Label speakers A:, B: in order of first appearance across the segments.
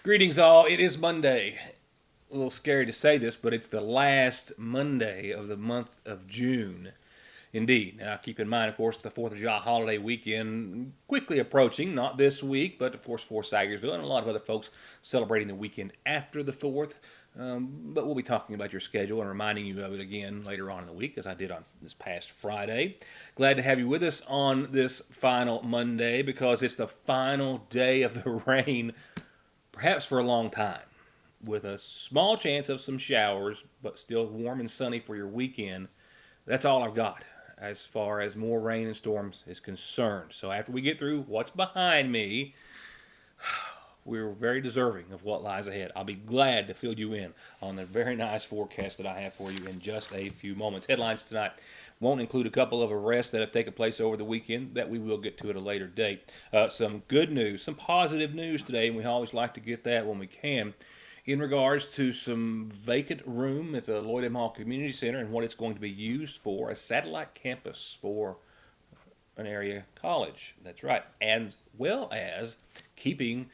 A: Greetings, all. It is Monday. A little scary to say this, but it's the last Monday of the month of June. Indeed. Now, keep in mind, of course, the 4th of July holiday weekend quickly approaching. Not this week, but of course for Sagersville and a lot of other folks celebrating the weekend after the 4th. But we'll be talking about your schedule and reminding you of it again later on in the week, as I did on this past Friday. Glad to have you with us on this final Monday because it's the final day of the rain, perhaps for a long time, with a small chance of some showers, but still warm and sunny for your weekend. That's all I've got as far as more rain and storms is concerned. So after we get through what's behind me, we're very deserving of what lies ahead. I'll be glad to fill you in on the very nice forecast that I have for you in just a few moments. Headlines tonight won't include a couple of arrests that have taken place over the weekend that we will get to at a later date. Some good news, some positive news today, and we always like to get that when we can, in regards to some vacant room at the Lloyd M. Hall Community Center and what it's going to be used for, a satellite campus for an area college. That's right, as well as keeping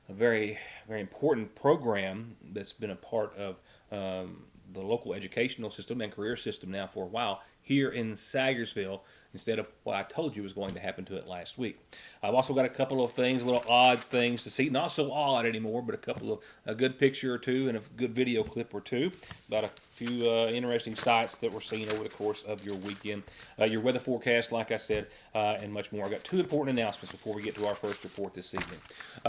A: a very, very important program that's been a part of the local educational system and career system now for a while here in Sagersville, instead of what I told you was going to happen to it last week. I've also got a couple of things, little odd things to see. Not so odd anymore, but a couple of a good picture or two and a good video clip or two about a few interesting sights that were seen over the course of your weekend. Your weather forecast, like I said, and much more. I've got two important announcements before we get to our first report this evening.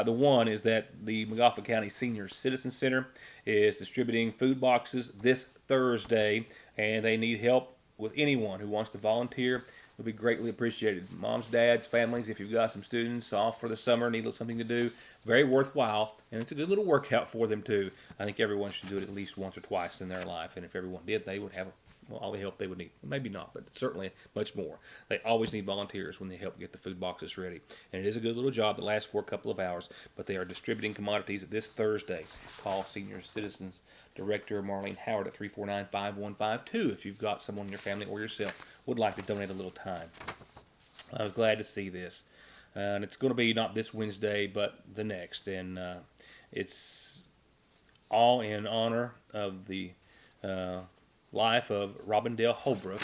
A: The one is that the McGoffin County Senior Citizen Center is distributing food boxes this Thursday, and they need help with anyone who wants to volunteer. Would be greatly appreciated. Moms, dads, families, if you've got some students off for the summer, need something to do, very worthwhile, and it's a good little workout for them too. I think everyone should do it at least once or twice in their life, and if everyone did, they would have all the help they would need. Maybe not, but certainly much more. They always need volunteers when they help get the food boxes ready. And it is a good little job that lasts for a couple of hours, but they are distributing commodities this Thursday. Call Senior Citizens Director Marlene Howard at 349-5152 if you've got someone in your family or yourself would like to donate a little time. I was glad to see this. And it's going to be not this Wednesday, but the next. And it's all in honor of the life of Robin Dale Holbrook.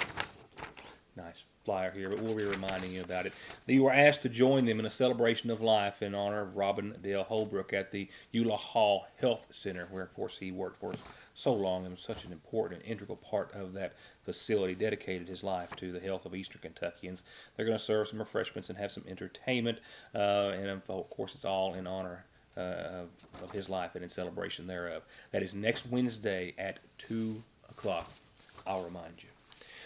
A: Nice flyer here, but we'll be reminding you about it. You were asked to join them in a celebration of life in honor of Robin Dale Holbrook at the Eula Hall Health Center, where, of course, he worked for so long and was such an important and integral part of that facility, dedicated his life to the health of Eastern Kentuckians. They're going to serve some refreshments and have some entertainment, and of course, it's all in honor of his life and in celebration thereof. That is next Wednesday at 2 o'clock. I'll remind you.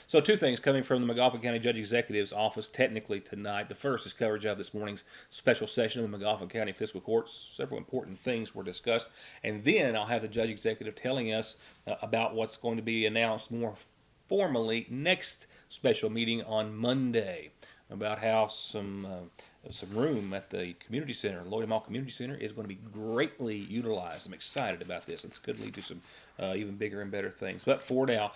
A: So two things coming from the McGoffin County Judge Executive's office technically tonight. The first is coverage of this morning's special session of the McGoffin County Fiscal Court. Several important things were discussed. And then I'll have the Judge Executive telling us about what's going to be announced more formally next special meeting on Monday, about how some room at the community center, Lloyd M. Hall Community Center, is going to be greatly utilized. I'm excited about this. This could lead to some even bigger and better things. But for now,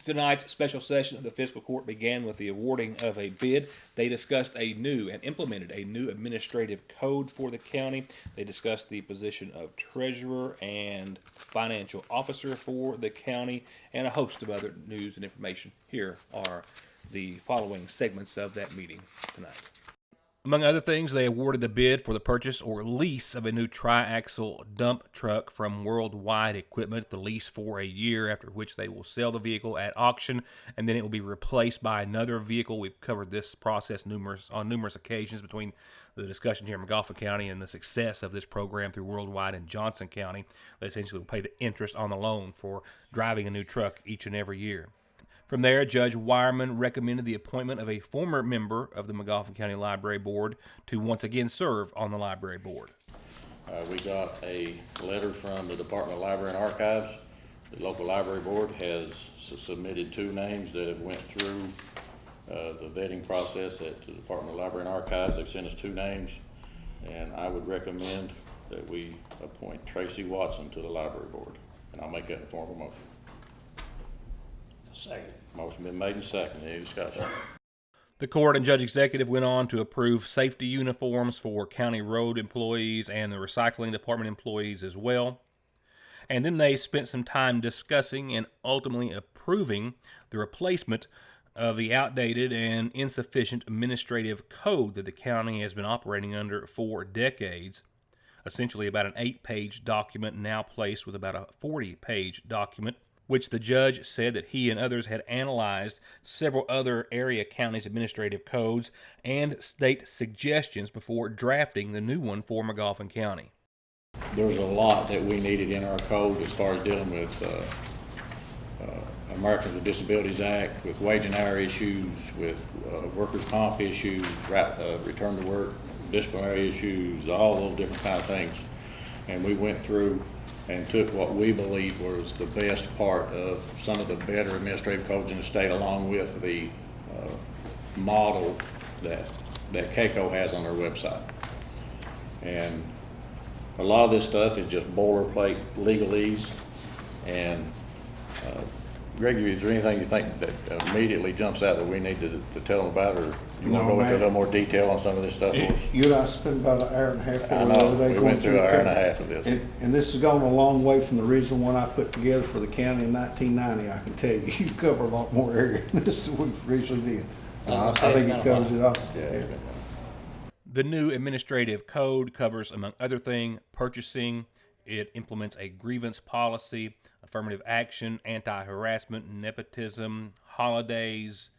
A: tonight's special session of the Fiscal Court began with the awarding of a bid. They discussed a new and implemented a new administrative code for the county. They discussed the position of treasurer and financial officer for the county, and a host of other news and information. Here are the following segments of that meeting tonight. Among other things, they awarded the bid for the purchase or lease of a new tri-axle dump truck from Worldwide Equipment, the lease for a year, after which they will sell the vehicle at auction, and then it will be replaced by another vehicle. We've covered this process on numerous occasions between the discussion here in McGoffin County and the success of this program through Worldwide in Johnson County. They essentially will pay the interest on the loan for driving a new truck each and every year. From there, Judge Wireman recommended the appointment of a former member of the McGoffin County Library Board to once again serve on the library board.
B: We got a letter from the Department of Library and Archives. The local library board has submitted two names that have went through the vetting process at the Department of Library and Archives. They've sent us two names, and I would recommend that we appoint Tracy Watson to the library board, and I'll make that in the form of a motion.
C: Second.
B: Motion been made and seconded. Any discussion?
A: The court and judge executive went on to approve safety uniforms for county road employees and the recycling department employees as well. And then they spent some time discussing and ultimately approving the replacement of the outdated and insufficient administrative code that the county has been operating under for decades. Essentially about an 8-page document now placed with about a 40-page document, which the judge said that he and others had analyzed several other area counties' administrative codes and state suggestions before drafting the new one for Magoffin County.
B: There's a lot that we needed in our code as far as dealing with Americans with Disabilities Act, with wage and hour issues, with workers' comp issues, return to work, disciplinary issues, all those different kind of things. And we went through and took what we believe was the best part of some of the better administrative codes in the state, along with the model that KCO has on their website. And a lot of this stuff is just boilerplate legalese. And Gregory, is there anything you think that immediately jumps out that we need to tell them about, or you want to go into a little more detail on some of this stuff for us?
C: You and I spent about an hour and a half.
B: I know, we went through an hour and a half of this.
C: And this has gone a long way from the original one I put together for the county in 1990, I can tell you. You cover a lot more area than this we originally did. I think it covers it all.
B: Yeah.
A: The new administrative code covers, among other things, purchasing. It implements a grievance policy, affirmative action, anti-harassment, nepotism, holidays,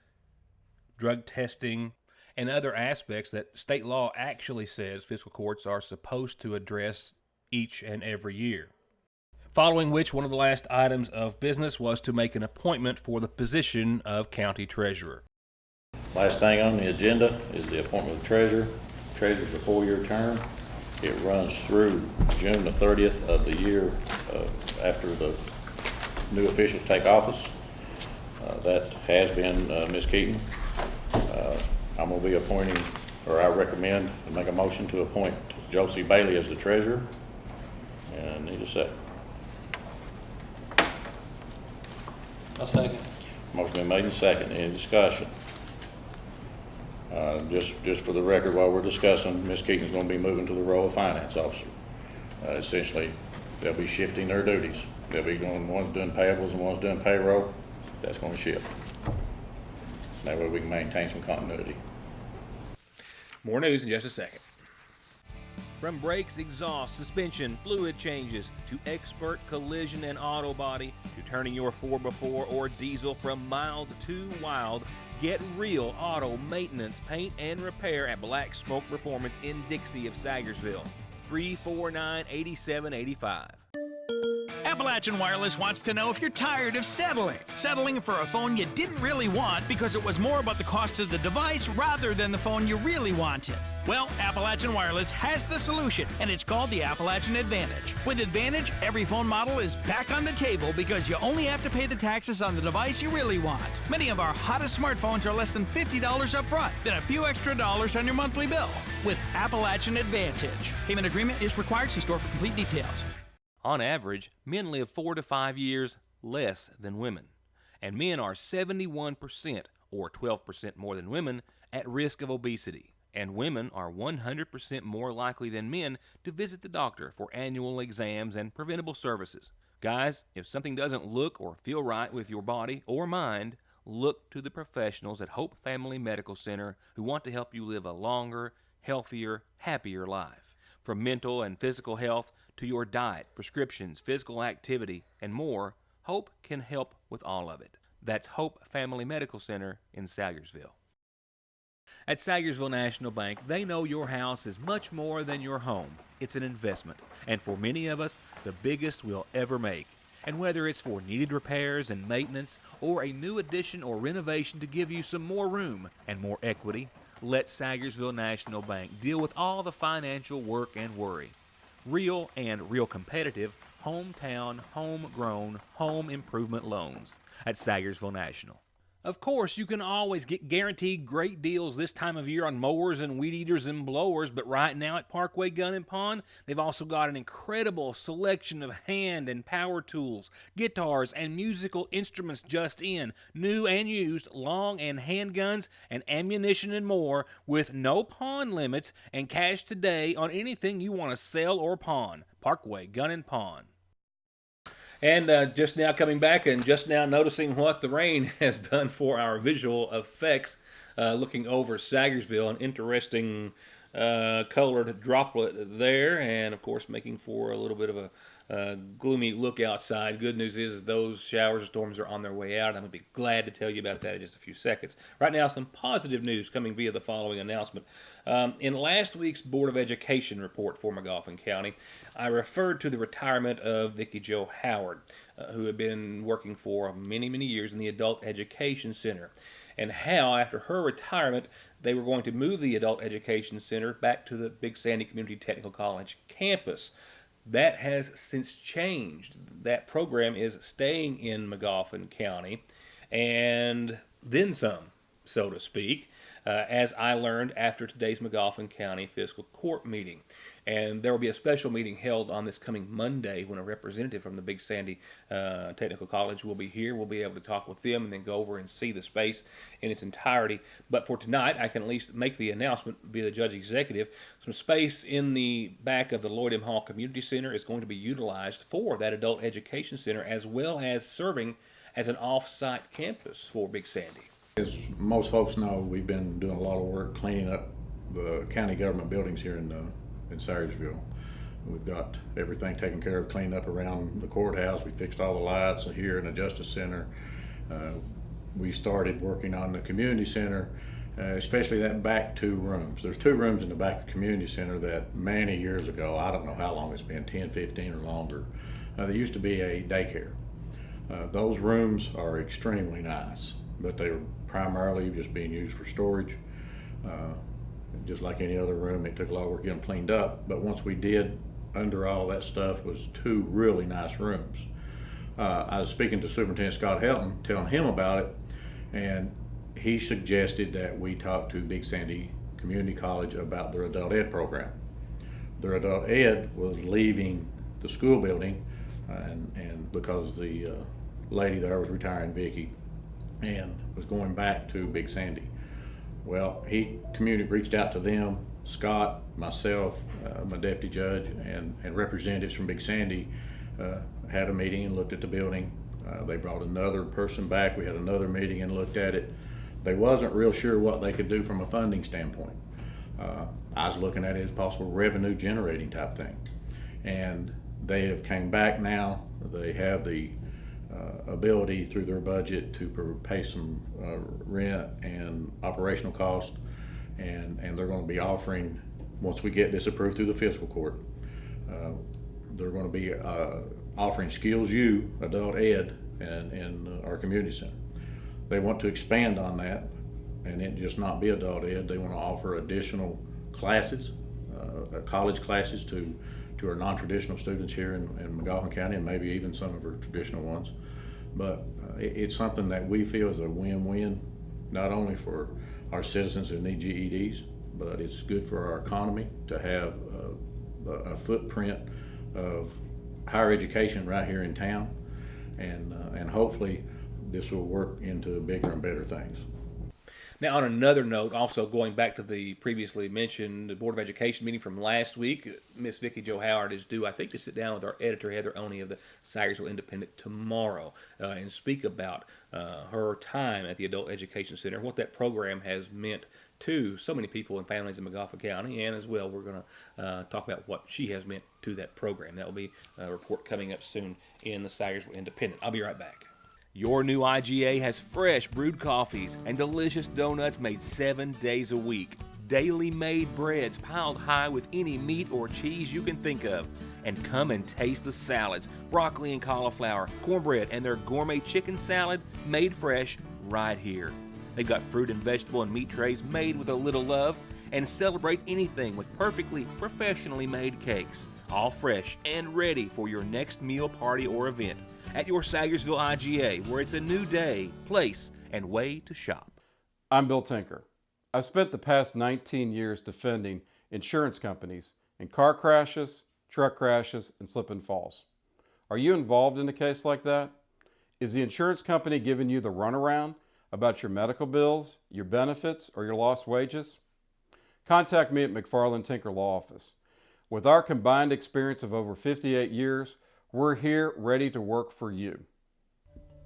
A: drug testing, and other aspects that state law actually says fiscal courts are supposed to address each and every year. Following which, one of the last items of business was to make an appointment for the position of county treasurer.
B: Last thing on the agenda is the appointment of the treasurer. Treasurer's a 4-year term. It runs through June the 30th of the year after the new officials take office. That has been Ms. Keaton. I'm going to be appointing, or I recommend to make a motion to appoint Josie Bailey as the treasurer. And I need a second.
D: I'll second.
B: Motion been made and second. Any discussion? Just for the record, while we're discussing, Ms. Keaton's going to be moving to the role of finance officer. Essentially, they'll be shifting their duties. They'll be going, one's doing payables and one's doing payroll. That's going to shift. That way we can maintain some continuity.
A: More news in just a second.
E: From brakes, exhaust, suspension, fluid changes, to expert collision and auto body, to turning your 4x4 or diesel from mild to wild, get real auto maintenance, paint, and repair at Black Smoke Performance in Dixie of Sagersville. 349-8785.
F: Appalachian Wireless wants to know if you're tired of settling for a phone you didn't really want because it was more about the cost of the device rather than the phone you really wanted. Well, Appalachian Wireless has the solution, and it's called the Appalachian Advantage. With Advantage, every phone model is back on the table because you only have to pay the taxes on the device you really want. Many of our hottest smartphones are less than $50 up front, then a few extra dollars on your monthly bill. With Appalachian Advantage. Payment agreement is required. See store for complete details.
E: On average, men live 4 to 5 years less than women, and men are 71%, or 12% more than women, at risk of obesity, and women are 100% more likely than men to visit the doctor for annual exams and preventable services. Guys, if something doesn't look or feel right with your body or mind, look to the professionals at Hope Family Medical Center who want to help you live a longer, healthier, happier life. From mental and physical health to your diet, prescriptions, physical activity, and more, Hope can help with all of it. That's Hope Family Medical Center in Sagersville. At Sagersville National Bank, they know your house is much more than your home. It's an investment, and for many of us, the biggest we'll ever make. And whether it's for needed repairs and maintenance, or a new addition or renovation to give you some more room and more equity, let Sagersville National Bank deal with all the financial work and worry. Real and real competitive, hometown, homegrown, home improvement loans at Sagersville National. Of course, you can always get guaranteed great deals this time of year on mowers and weed eaters and blowers, but right now at Parkway Gun and Pawn, they've also got an incredible selection of hand and power tools, guitars, and musical instruments just in, new and used, long and handguns, and ammunition and more, with no pawn limits and cash today on anything you want to sell or pawn. Parkway Gun and Pawn.
A: And just now coming back and just now noticing what the rain has done for our visual effects, looking over Sagersville, an interesting colored droplet there, and of course making for a little bit of a gloomy look outside. Good news is those showers and storms are on their way out. I'm going to be glad to tell you about that in just a few seconds. Right now, some positive news coming via the following announcement. In last week's Board of Education report for Magoffin County, I referred to the retirement of Vicki Jo Howard, who had been working for many, many years in the Adult Education Center, and how, after her retirement, they were going to move the Adult Education Center back to the Big Sandy Community Technical College campus. That has since changed. That program is staying in Magoffin County, and then some, so to speak, as I learned after today's Magoffin County Fiscal Court meeting. And there will be a special meeting held on this coming Monday when a representative from the Big Sandy Technical College will be here. We'll be able to talk with them and then go over and see the space in its entirety. But for tonight, I can at least make the announcement via the judge executive. Some space in the back of the Lloyd M. Hall Community Center is going to be utilized for that Adult Education Center, as well as serving as an off-site campus for Big Sandy.
B: As most folks know, we've been doing a lot of work cleaning up the county government buildings here in Sayersville. We've got everything taken care of, cleaned up around the courthouse. We fixed all the lights here in the Justice Center. We started working on the community center, especially that back 2 rooms. There's 2 rooms in the back of the community center that many years ago, I don't know how long it's been, 10, 15 or longer, there used to be a daycare. Those rooms are extremely nice, but they were primarily just being used for storage. Just like any other room, it took a lot of work getting them cleaned up. But once we did, under all that stuff was 2 really nice rooms. I was speaking to Superintendent Scott Helton, telling him about it, and he suggested that we talk to Big Sandy Community College about their adult ed program. Their adult ed was leaving the school building, and because the lady there was retiring, Vicki, and was going back to Big Sandy. Well, community reached out to them. Scott, myself, my deputy judge, and representatives from Big Sandy had a meeting and looked at the building. They brought another person back. We had another meeting and looked at it. They wasn't real sure what they could do from a funding standpoint. I was looking at it as possible revenue generating type thing. And they have came back now. They have the ability through their budget to pay some rent and operational cost, and they're going to be offering, once we get this approved through the fiscal court, they're going to be offering Skills U adult ed in our community center. They want to expand on that and it just not be adult ed. They want to offer additional classes, college classes to our non-traditional students here in Magoffin County, and maybe even some of our traditional ones. But it's something that we feel is a win-win, not only for our citizens who need GEDs, but it's good for our economy to have a footprint of higher education right here in town, and hopefully this will work into bigger and better things.
A: Now, on another note, also going back to the previously mentioned Board of Education meeting from last week, Miss Vicki Jo Howard is due, I think, to sit down with our editor, Heather Oney of the Sayersville Independent tomorrow and speak about her time at the Adult Education Center, what that program has meant to so many people and families in Magoffin County, and as well we're going to talk about what she has meant to that program. That will be a report coming up soon in the Sayersville Independent. I'll be right back.
E: Your new IGA has fresh brewed coffees and delicious donuts made 7 days a week. Daily made breads piled high with any meat or cheese you can think of. And come and taste the salads, broccoli and cauliflower, cornbread, and their gourmet chicken salad made fresh right here. They've got fruit and vegetable and meat trays made with a little love, and celebrate anything with perfectly professionally made cakes. All fresh and ready for your next meal, party, or event. At your Sayersville IGA, where it's a new day, place, and way to shop.
G: I'm Bill Tinker. I've spent the past 19 years defending insurance companies in car crashes, truck crashes, and slip and falls. Are you involved in a case like that? Is the insurance company giving you the runaround about your medical bills, your benefits, or your lost wages? Contact me at McFarland Tinker Law Office. With our combined experience of over 58 years, we're here ready to work for you.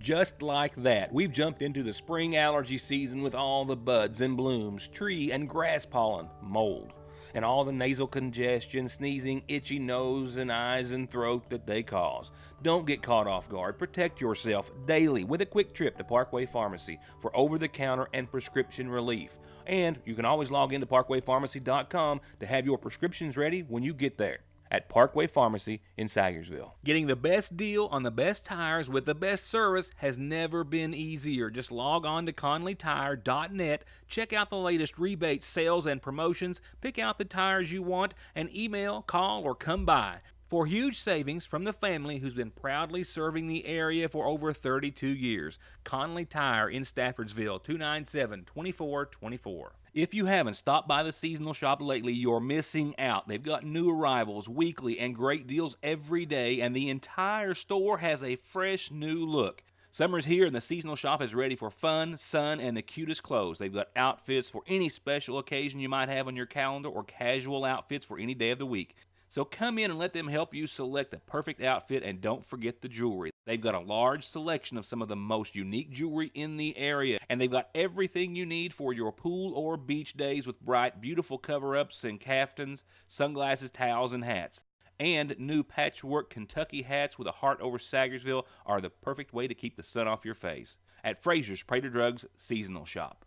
E: Just like that, we've jumped into the spring allergy season with all the buds and blooms, tree and grass pollen, mold, and all the nasal congestion, sneezing, itchy nose and eyes and throat that they cause. Don't get caught off guard. Protect yourself daily with a quick trip to Parkway Pharmacy for over-the-counter and prescription relief. And you can always log into parkwaypharmacy.com to have your prescriptions ready when you get there at Parkway Pharmacy in Sagersville. Getting the best deal on the best tires with the best service has never been easier. Just log on to ConleyTire.net, check out the latest rebates, sales, and promotions, pick out the tires you want, and email, call, or come by. For huge savings from the family who's been proudly serving the area for over 32 years. Conley Tire in Staffordsville, 297-2424. If you haven't stopped by the seasonal shop lately, you're missing out. They've got new arrivals weekly and great deals every day, and the entire store has a fresh new look. Summer's here and the seasonal shop is ready for fun, sun, and the cutest clothes. They've got outfits for any special occasion you might have on your calendar or casual outfits for any day of the week. So come in and let them help you select the perfect outfit, and don't forget the jewelry. They've got a large selection of some of the most unique jewelry in the area, and they've got everything you need for your pool or beach days with bright, beautiful cover-ups and caftans, sunglasses, towels, and hats. And new patchwork Kentucky hats with a heart over Sagersville are the perfect way to keep the sun off your face. At Fraser's Prater Drugs Seasonal Shop.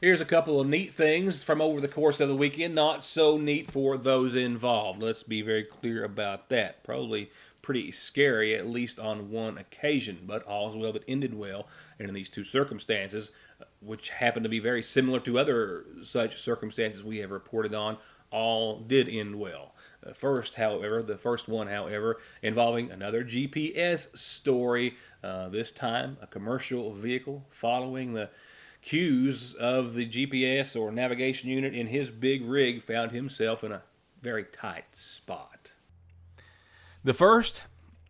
A: Here's a couple of neat things from over the course of the weekend. Not so neat for those involved. Let's be very clear about that. Probably pretty scary, at least on one occasion, but all's well that ended well. And in these two circumstances, which happen to be very similar to other such circumstances we have reported on, all did end well. The first one, however, involving another GPS story. This time, a commercial vehicle following the cues of the GPS or navigation unit in his big rig found himself in a very tight spot.
E: The first,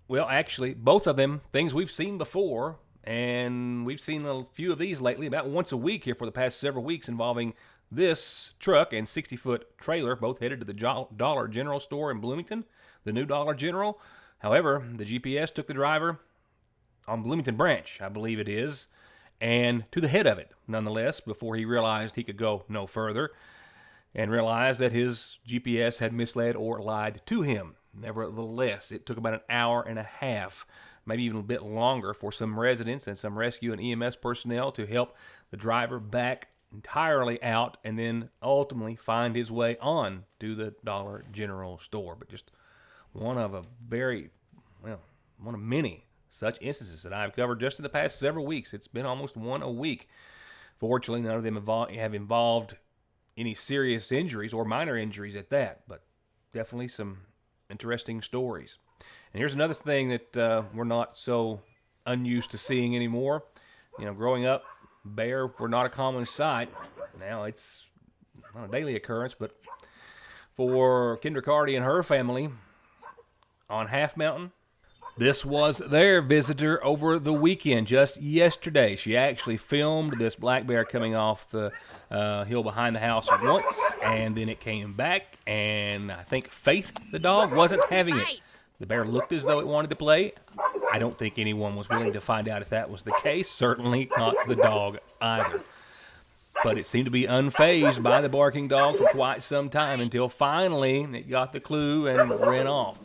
E: well, actually, both of them, things we've seen before, and we've seen a few of these lately, about once a week here for the past several weeks, involving this truck and 60-foot trailer, both headed to the Dollar General store in Bloomington, the new Dollar General. However, the GPS took the driver on Bloomington Branch, I believe it is, and to the head of it, nonetheless, before he realized he could go no further and realized that his GPS had misled or lied to him. Nevertheless, it took about an hour and a half, maybe even a bit longer, for some residents and some rescue and EMS personnel to help the driver back entirely out and then ultimately find his way on to the Dollar General store. But just one of many such instances that I've covered just in the past several weeks. It's been almost one a week. Fortunately, none of them have involved any serious injuries or minor injuries at that, but definitely some interesting stories. And here's another thing that we're not so unused to seeing anymore. You know, growing up, bear were not a common sight. Now it's not a daily occurrence, but for Kendra Carty and her family on Half Mountain, this was their visitor over the weekend, just yesterday. She actually filmed this black bear coming off the hill behind the house once, and then it came back, and I think Faith, the dog, wasn't having it. The bear looked as though it wanted to play. I don't think anyone was willing to find out if that was the case, certainly not the dog either. But it seemed to be unfazed by the barking dog for quite some time until finally it got the clue and ran off.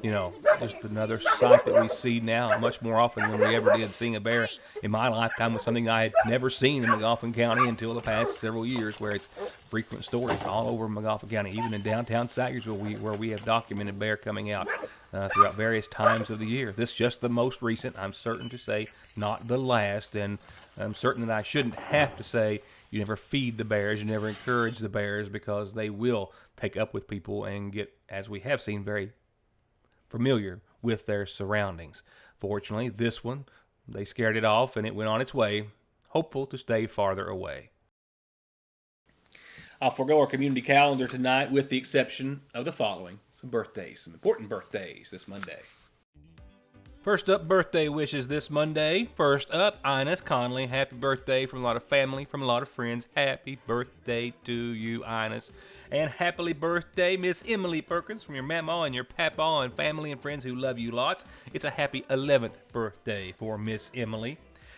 E: You know, just another sight that we see now much more often than we ever did. Seeing a bear in my lifetime was something I had never seen in McGoffin County until the past several years, where it's frequent stories all over McGoffin County, even in downtown Sagersville, where we have documented bear coming out throughout various times of the year. This is just the most recent, I'm certain to say, not the last, and I'm certain that I shouldn't have to say you never feed the bears, you never encourage the bears, because they will take up with people and get, as we have seen, very familiar with their surroundings. Fortunately, this one They scared it off, and it went on its way, hopeful to stay farther away.
A: I'll forego our community calendar tonight with the exception of the following. Some birthdays, some important birthdays this Monday.
E: First up, birthday wishes this Monday. First up, Ines Conley. Happy birthday from a lot of family, from a lot of friends. Happy birthday to you, Ines. And happily birthday, Miss Emily Perkins, from your mama and your papa and family and friends who love you lots. It's a happy 11th birthday for Miss Emily.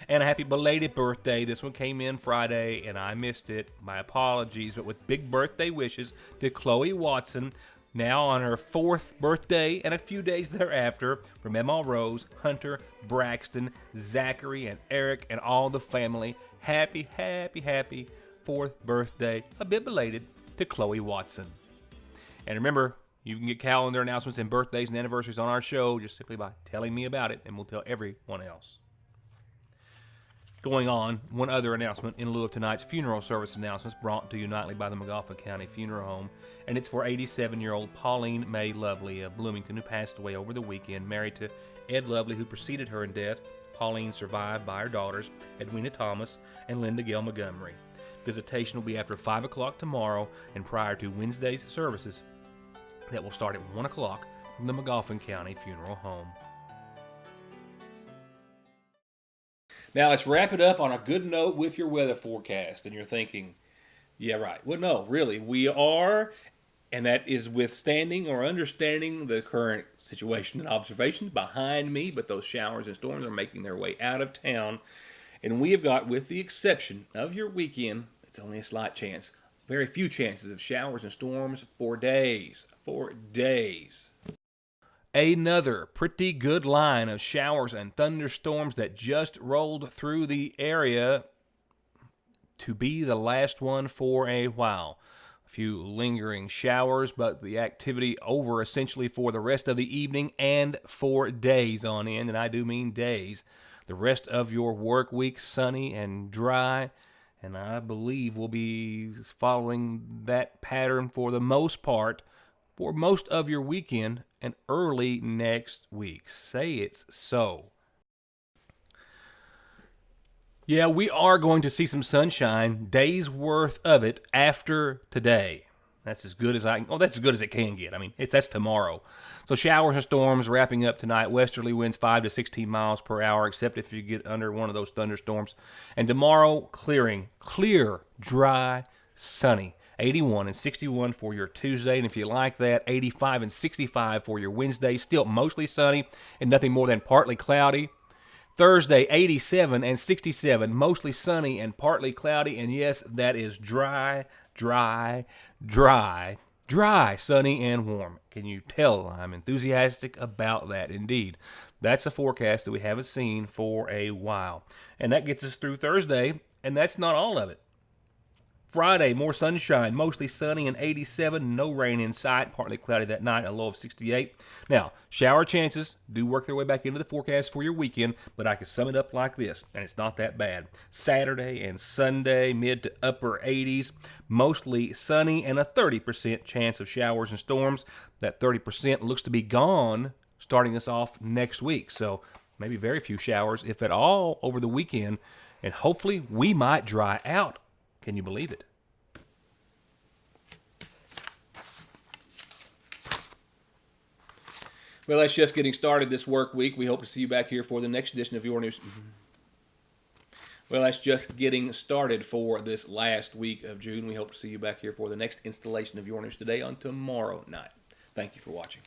E: And a happy belated birthday. This one came in Friday, and I missed it. My apologies, but with big birthday wishes to Chloe Watson, now on her 4th birthday and a few days thereafter, from Emma Rose, Hunter, Braxton, Zachary, and Eric, and all the family. Happy, happy, happy 4th birthday, a bit belated, to Chloe Watson. And remember, you can get calendar announcements and birthdays and anniversaries on our show just simply by telling me about it, and we'll tell everyone else. Going on, one other announcement in lieu of tonight's funeral service announcements brought to you nightly by the McGoffin County Funeral Home, and it's for 87-year-old Pauline May Lovely of Bloomington, who passed away over the weekend, married to Ed Lovely, who preceded her in death. Pauline survived by her daughters, Edwina Thomas and Linda Gail Montgomery. Visitation will be after 5 o'clock tomorrow and prior to Wednesday's services that will start at 1 o'clock from the McGoffin County Funeral Home.
A: Now let's wrap it up on a good note with your weather forecast. And you're thinking, yeah, right. Well, no, really, we are, and that is withstanding or understanding the current situation and observations behind me, but those showers and storms are making their way out of town. And we have got, with the exception of your weekend, it's only a slight chance, very few chances of showers and storms for days. For days.
E: Another pretty good line of showers and thunderstorms that just rolled through the area to be the last one for a while. A few lingering showers, but the activity over essentially for the rest of the evening and for days on end, and I do mean days. The rest of your work week sunny and dry, and I believe we'll be following that pattern for the most part for most of your weekend and early next week. Say it's so. Yeah, we are going to see some sunshine, days worth of it after today. That's as good as that's as good as it can get. I mean, that's tomorrow. So showers and storms wrapping up tonight. Westerly winds 5 to 16 miles per hour, except if you get under one of those thunderstorms. And tomorrow, clear, dry, sunny. 81 and 61 for your Tuesday, and if you like that, 85 and 65 for your Wednesday. Still mostly sunny and nothing more than partly cloudy. Thursday, 87 and 67, mostly sunny and partly cloudy, and yes, that is dry, sunny and warm. Can you tell I'm enthusiastic about that? Indeed. That's a forecast that we haven't seen for a while. And that gets us through Thursday, and that's not all of it. Friday, more sunshine, mostly sunny and 87, no rain in sight, partly cloudy that night, a low of 68. Now, shower chances do work their way back into the forecast for your weekend, but I can sum it up like this, and it's not that bad. Saturday and Sunday, mid to upper 80s, mostly sunny, and a 30% chance of showers and storms. That 30% looks to be gone starting us off next week, so maybe very few showers, if at all, over the weekend, and hopefully we might dry out. Can you believe it?
A: Well, that's just getting started this work week. We hope to see you back here for the next edition of Your News. Well, that's just getting started for this last week of June. We hope to see you back here for the next installation of Your News Today on tomorrow night. Thank you for watching.